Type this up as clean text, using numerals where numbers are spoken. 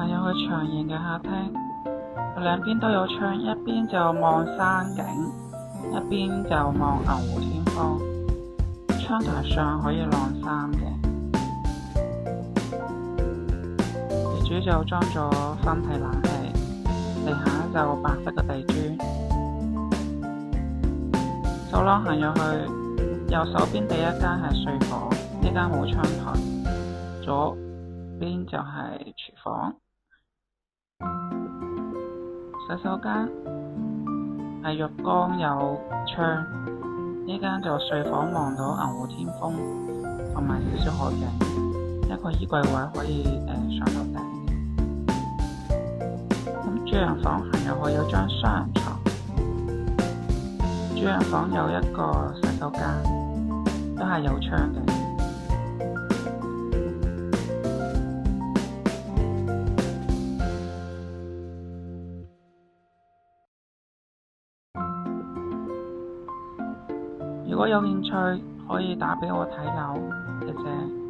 行入去長形嘅客廳，兩邊都有窗，一邊就望山景，一邊就望牛湖天荒。窗台上可以晾衫嘅，業主就裝咗分體冷氣，地下就白色嘅地磚。走廊行入去，右手邊第一間係睡房，呢間冇窗台，左邊就係廚房。洗手間係浴缸有窗，呢間就睡房望到牛湖天空同埋少少海景，一個衣櫃位可以上到頂。咁主人房行入去有張雙人床，主人房有一個洗手間，都係有窗嘅。如果有興趣，可以打畀我睇樓，謝謝。